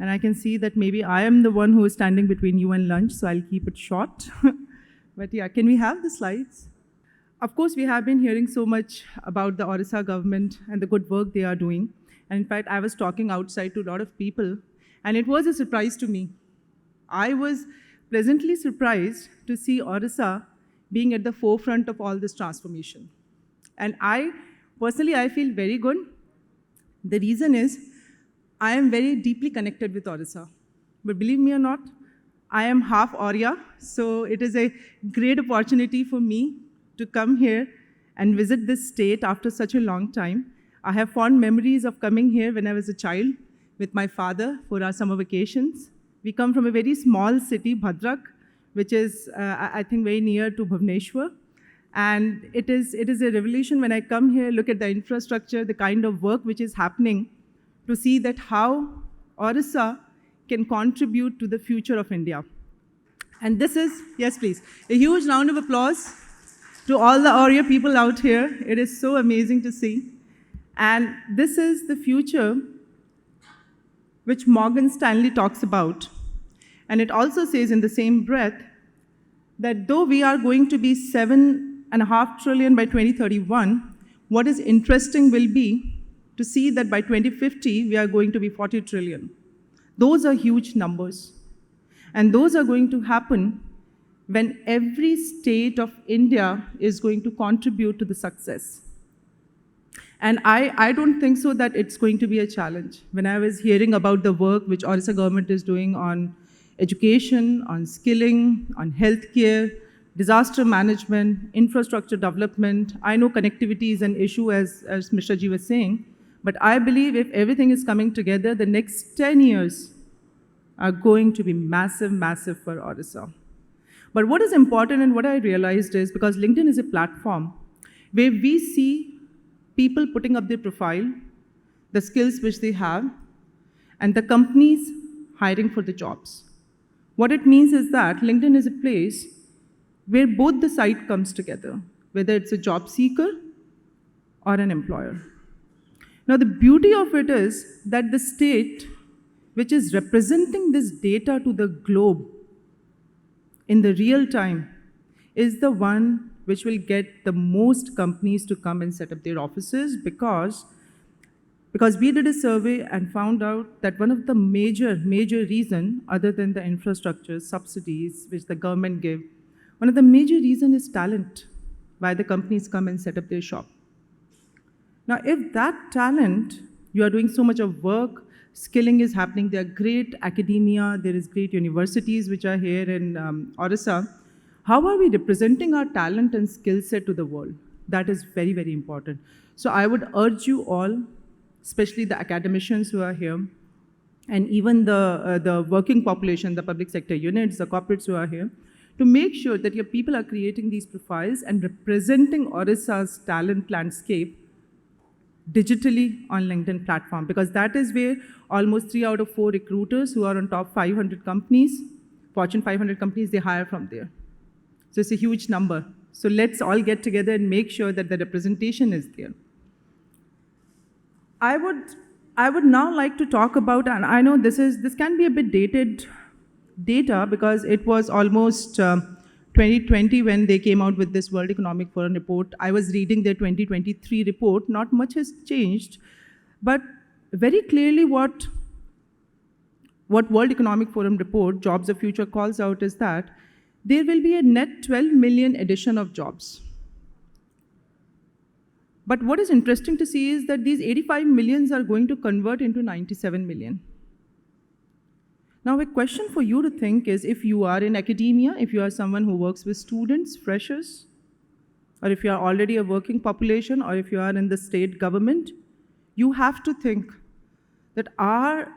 And I can see that maybe I am the one who is standing between you and lunch, so I'll keep it short. But yeah, can we have the slides? Of course, we have been hearing so much about the Orissa government and the good work they are doing. And in fact, I was talking outside to a lot of people, and it was a surprise to me. I was pleasantly surprised to see Orissa being at the forefront of all this transformation. And personally, I feel very good. The reason is, I am very deeply connected with Orissa. But believe me or not, I am half Oriya, so it is a great opportunity for me to come here and visit this state after such a long time. I have fond memories of coming here when I was a child with my father for our summer vacations. We come from a very small city, Bhadrak, which is, I think, very near to Bhubaneswar. And it is a revelation when I come here, look at the infrastructure, the kind of work which is happening, to see that how Orissa can contribute to the future of India. And this is, yes please, a huge round of applause to all the Oriya people out here. It is so amazing to see. And this is the future which Morgan Stanley talks about. And it also says in the same breath that though we are going to be $7.5 trillion by 2031, what is interesting will be to see that by 2050, we are going to be 40 trillion. Those are huge numbers. And those are going to happen when every state of India is going to contribute to the success. And I don't think so that it's going to be a challenge. When I was hearing about the work which Orissa government is doing on education, on skilling, on healthcare, disaster management, infrastructure development, I know connectivity is an issue as Mr. Ji was saying, but I believe if everything is coming together, the next 10 years are going to be massive, massive for Orissa. But what is important and what I realized is, because LinkedIn is a platform where we see people putting up their profile, the skills which they have, and the companies hiring for the jobs. What it means is that LinkedIn is a place where both the side comes together, whether it's a job seeker or an employer. Now, the beauty of it is that the state which is representing this data to the globe in the real time is the one which will get the most companies to come and set up their offices, because we did a survey and found out that one of the major reason, other than the infrastructure subsidies which the government give, one of the major reason is talent, why the companies come and set up their shop. Now, if that talent, you are doing so much of work, skilling is happening, there are great academia, there is great universities which are here in Orissa, how are we representing our talent and skill set to the world? That is very, very important. So I would urge you all, especially the academicians who are here, and even the working population, the public sector units, the corporates who are here, to make sure that your people are creating these profiles and representing Orissa's talent landscape digitally on LinkedIn platform, because that is where almost 3 out of 4 recruiters who are on top 500 companies, Fortune 500 companies, they hire from there. So it's a huge number. So let's all get together and make sure that the representation is there. I would now like to talk about, and I know this can be a bit dated data because it was almost 2020 when they came out with this World Economic Forum report. I was reading their 2023 report. Not much has changed, but very clearly what World Economic Forum report, Jobs of Future, calls out is that there will be a net 12 million addition of jobs. But what is interesting to see is that these 85 millions are going to convert into 97 million. Now, a question for you to think is, if you are in academia, if you are someone who works with students, freshers, or if you are already a working population, or if you are in the state government, you have to think that are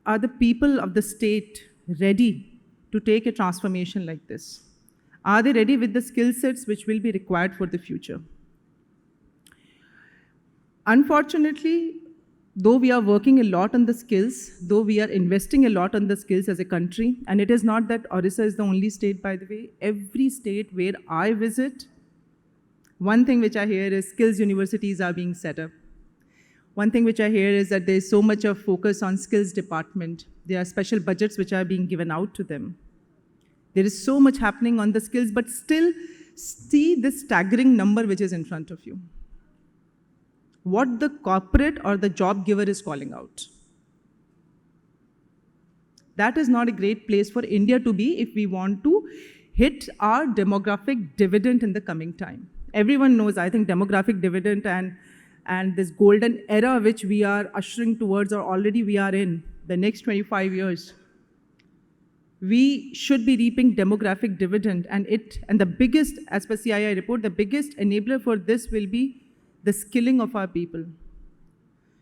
the people of the state ready to take a transformation like this? Are they ready with the skill sets which will be required for the future? Unfortunately, though we are working a lot on the skills, though we are investing a lot on the skills as a country, and it is not that Orissa is the only state, by the way. Every state where I visit, one thing which I hear is skills universities are being set up. One thing which I hear is that there is so much of focus on skills department. There are special budgets which are being given out to them. There is so much happening on the skills, but still see this staggering number which is in front of you. What the corporate or the job giver is calling out. That is not a great place for India to be if we want to hit our demographic dividend in the coming time. Everyone knows, I think, demographic dividend and this golden era which we are ushering towards, or already we are in, the next 25 years. We should be reaping demographic dividend, and the biggest, as per CII report, the biggest enabler for this will be the skilling of our people.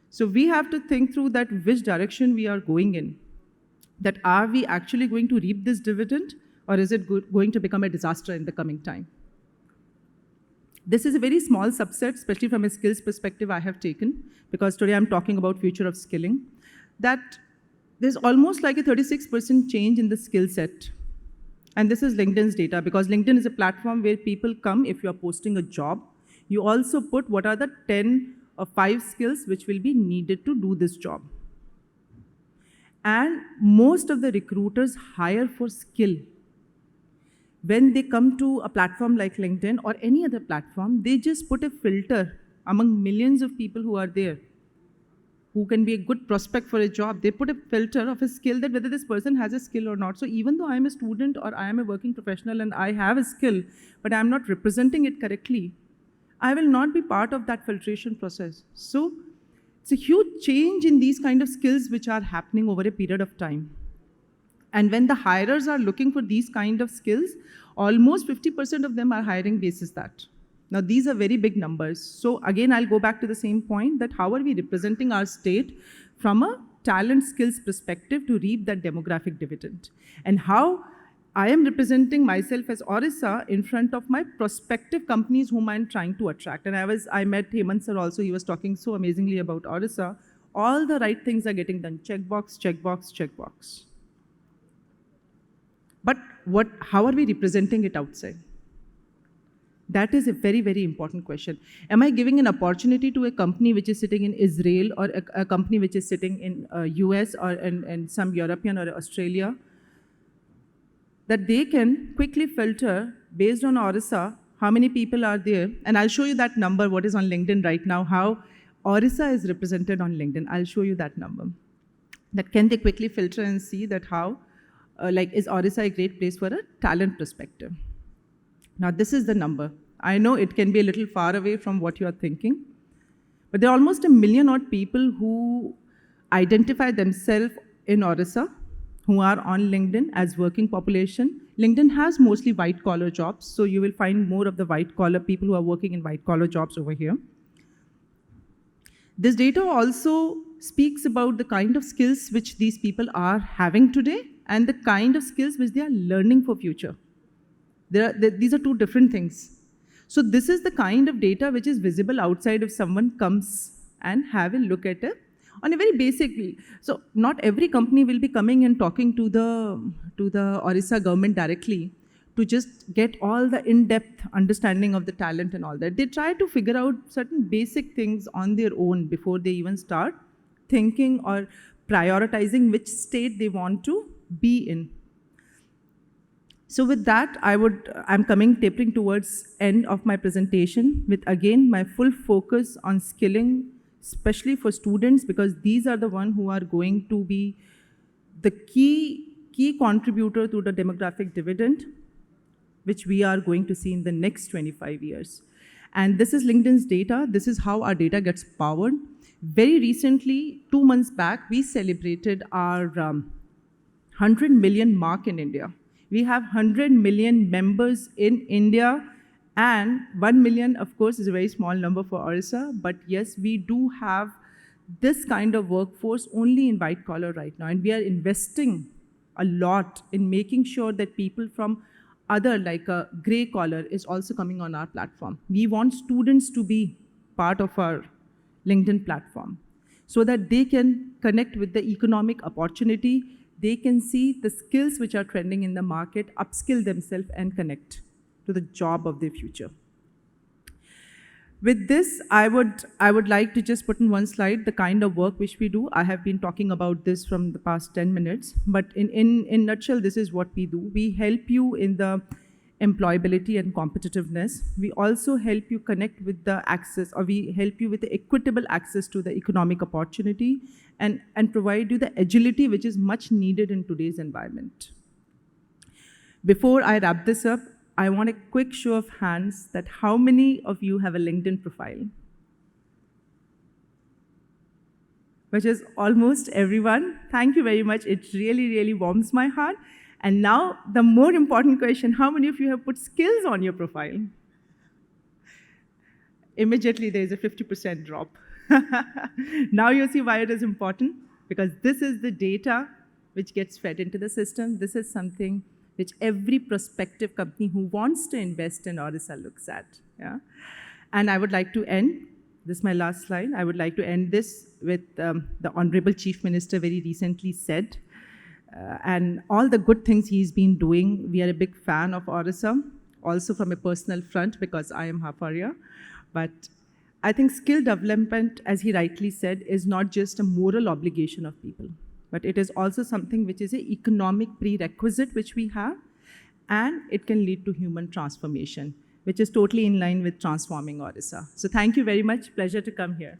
So we have to think through that which direction we are going in. That are we actually going to reap this dividend, or is it going to become a disaster in the coming time? This is a very small subset, especially from a skills perspective I have taken, because today I'm talking about future of skilling, that there's almost like a 36% change in the skill set. And this is LinkedIn's data, because LinkedIn is a platform where people come, if you're posting a job, you also put what are the 10 or 5 skills which will be needed to do this job. And most of the recruiters hire for skill. When they come to a platform like LinkedIn or any other platform, they just put a filter among millions of people who are there, who can be a good prospect for a job. They put a filter of a skill, that whether this person has a skill or not. So even though I am a student or I am a working professional and I have a skill, but I am not representing it correctly, I will not be part of that filtration process. So it's a huge change in these kind of skills which are happening over a period of time. And when the hirers are looking for these kind of skills, almost 50% of them are hiring basis that. Now, these are very big numbers. So again, I'll go back to the same point, that how are we representing our state from a talent skills perspective to reap that demographic dividend? And how I am representing myself as Orissa in front of my prospective companies whom I'm trying to attract. And I met Hemant sir also, he was talking so amazingly about Orissa. All the right things are getting done. Checkbox, checkbox, checkbox. But how are we representing it outside? That is a very, very important question. Am I giving an opportunity to a company which is sitting in Israel, or a company which is sitting in US or in some European or Australia, that they can quickly filter based on Orissa, how many people are there? And I'll show you that number, what is on LinkedIn right now, how Orissa is represented on LinkedIn. I'll show you that number. That can they quickly filter and see that how, is Orissa a great place for a talent perspective? Now, this is the number. I know it can be a little far away from what you are thinking, but there are almost 1 million odd people who identify themselves in Orissa, who are on LinkedIn as working population. LinkedIn has mostly white-collar jobs, so you will find more of the white-collar people who are working in white-collar jobs over here. This data also speaks about the kind of skills which these people are having today and the kind of skills which they are learning for future. These are two different things. So this is the kind of data which is visible outside if someone comes and have a look at it on a very basic. So not every company will be coming and talking to the Orissa government directly to just get all the in-depth understanding of the talent and all that. They try to figure out certain basic things on their own before they even start thinking or prioritizing which state they want to be in. So with that, I'm tapering towards end of my presentation with, again, my full focus on skilling, especially for students, because these are the ones who are going to be the key contributor to the demographic dividend, which we are going to see in the next 25 years. And this is LinkedIn's data. This is how our data gets powered. Very recently, 2 months back, we celebrated our 100 million mark in India. We have 100 million members in India, and 1 million, of course, is a very small number for Orissa, but yes, we do have this kind of workforce only in white collar right now, and we are investing a lot in making sure that people from other, like a gray collar, is also coming on our platform. We want students to be part of our LinkedIn platform so that they can connect with the economic opportunity. They can see the skills which are trending in the market, upskill themselves, and connect to the job of their future. With this, I would like to just put in one slide the kind of work which we do. I have been talking about this from the past 10 minutes, but in nutshell, this is what we do. We help you in the employability and competitiveness. We also help you connect with the access, or we help you with the equitable access to the economic opportunity, and provide you the agility which is much needed in today's environment. Before I wrap this up, I want a quick show of hands that how many of you have a LinkedIn profile? Which is almost everyone. Thank you very much. It really, really warms my heart. And now, the more important question, how many of you have put skills on your profile? Immediately, there is a 50% drop. Now you see why it is important, because this is the data which gets fed into the system. This is something which every prospective company who wants to invest in Orissa looks at. Yeah? And I would like to end, this is my last slide, I would like to end this with the Honorable Chief Minister very recently said, and all the good things he's been doing. We are a big fan of Orissa, also from a personal front, because I am half Arya. But I think skill development, as he rightly said, is not just a moral obligation of people, but it is also something which is an economic prerequisite which we have, and it can lead to human transformation, which is totally in line with transforming Orissa. So thank you very much. Pleasure to come here.